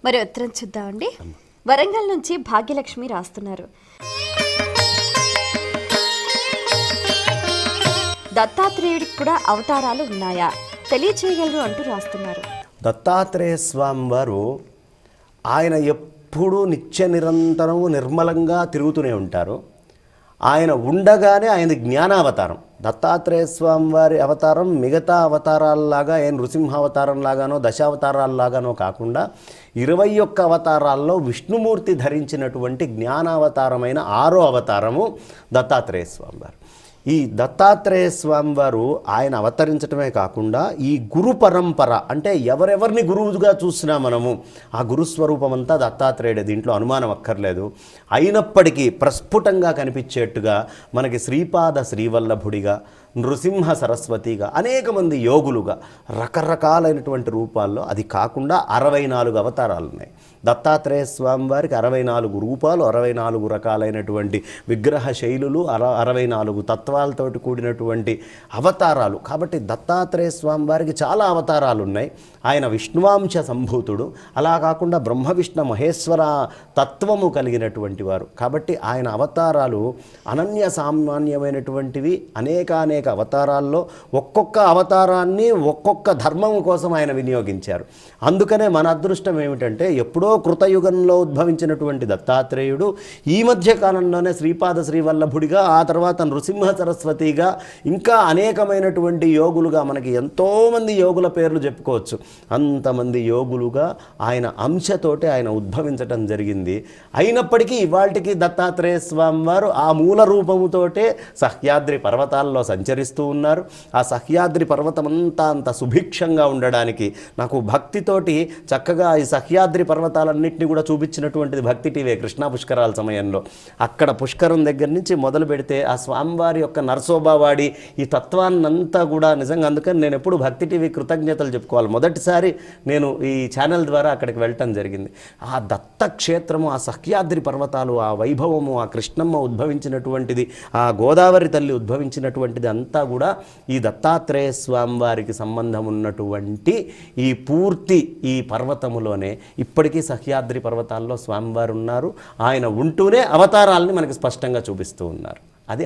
మరి ఉత్తరం చూద్దామండి. వరంగల్ నుంచి భాగ్యలక్ష్మి రాస్తున్నారు. దత్తాత్రేయుడికి కూడా అవతారాలు ఉన్నాయా, తెలియచేయగలరు అంటూ రాస్తున్నారు. దత్తాత్రేయ స్వామి వారు ఆయన ఎప్పుడూ నిత్య నిరంతరము నిర్మలంగా తిరుగుతూనే ఉంటారు. ఆయన ఉండగానే ఆయన జ్ఞానావతారం. దత్తాత్రేయ స్వామి వారి అవతారం మిగతా అవతారాలలాగా నృసింహ అవతారంలాగానో దశావతారాల్లాగానో కాకుండా 21 అవతారాల్లో విష్ణుమూర్తి ధరించినటువంటి జ్ఞానావతారమైన 6వ అవతారము దత్తాత్రేయ స్వామి వారు. ఈ దత్తాత్రేయ స్వామి వారు ఆయన అవతరించడమే కాకుండా ఈ గురు పరంపర అంటే ఎవరెవరిని గురువుగా చూసినా మనము ఆ గురుస్వరూపం అంతా దత్తాత్రేయుడే, దీంట్లో అనుమానం అక్కర్లేదు. అయినప్పటికీ ప్రస్ఫుటంగా కనిపించేట్టుగా మనకి శ్రీపాద శ్రీవల్లభుడిగా, నృసింహ సరస్వతిగా, అనేక మంది యోగులుగా రకరకాలైనటువంటి రూపాల్లో, అది కాకుండా 64 అవతారాలు ఉన్నాయి. దత్తాత్రేయ స్వామి వారికి 64 రూపాలు, 64 రకాలైనటువంటి విగ్రహ శైలులు, 64 తత్వాలతోటి కూడినటువంటి అవతారాలు. కాబట్టి దత్తాత్రేయ స్వామి వారికి చాలా అవతారాలు ఉన్నాయి. ఆయన విష్ణువాంశ సంభూతుడు, అలా కాకుండా బ్రహ్మ విష్ణు మహేశ్వర తత్వము కలిగినటువంటి వారు. కాబట్టి ఆయన అవతారాలు అనన్య సామాన్యమైనటువంటివి. అనేక అవతారాల్లో ఒక్కొక్క అవతారాన్ని ఒక్కొక్క ధర్మం కోసం ఆయన వినియోగించారు. అందుకనే మన అదృష్టం ఏమిటంటే ఎప్పుడో కృతయుగంలో ఉద్భవించినటువంటి దత్తాత్రేయుడు ఈ మధ్య కాలంలోనే శ్రీపాద శ్రీవల్లభుడిగా, ఆ తర్వాత నృసింహ సరస్వతిగా, ఇంకా అనేకమైనటువంటి యోగులుగా, మనకి ఎంతోమంది యోగుల పేర్లు చెప్పుకోవచ్చు. అంతమంది యోగులుగా ఆయన అంశతోటే ఆయన ఉద్భవించటం జరిగింది. అయినప్పటికీ ఇవాళకి దత్తాత్రేయ స్వామి వారు ఆ మూల రూపముతోటే సహ్యాద్రి పర్వతాల్లో సంచరిస్తూ ఉన్నారు. ఆ సహ్యాద్రి పర్వతం అంత సుభిక్షంగా ఉండడానికి నాకు భక్తితోటి చక్కగా ఈ సహ్యాద్రి పర్వతాలన్నింటినీ కూడా చూపించినటువంటిది భక్తి టీవీ కృష్ణా పుష్కరాల సమయంలో. అక్కడ పుష్కరం దగ్గర నుంచి మొదలు పెడితే ఆ స్వామివారి యొక్క నరసోబావాడి ఈ తత్వాన్నంతా కూడా నిజంగా, అందుకని నేను ఎప్పుడు భక్తి టీవీ కృతజ్ఞతలు చెప్పుకోవాలి. మొదటిసారి నేను ఈ ఛానల్ ద్వారా అక్కడికి వెళ్ళటం జరిగింది. ఆ దత్తక్షేత్రము, ఆ సహ్యాద్రి పర్వతాలు, ఆ వైభవము, ఆ కృష్ణమ్మ ఉద్భవించినటువంటిది, ఆ గోదావరి తల్లి ఉద్భవించినటువంటిది అంతా కూడా ఈ దత్తాత్రేయ స్వామి వారికి సంబంధం ఉన్నటువంటి ఈ పూర్తి ఈ పర్వతములోనే ఇప్పటికీ సహ్యాద్రి పర్వతాల్లో స్వామివారు ఉన్నారు. ఆయన ఉంటూనే అవతారాలని మనకి స్పష్టంగా చూపిస్తూ ఉన్నారు. అది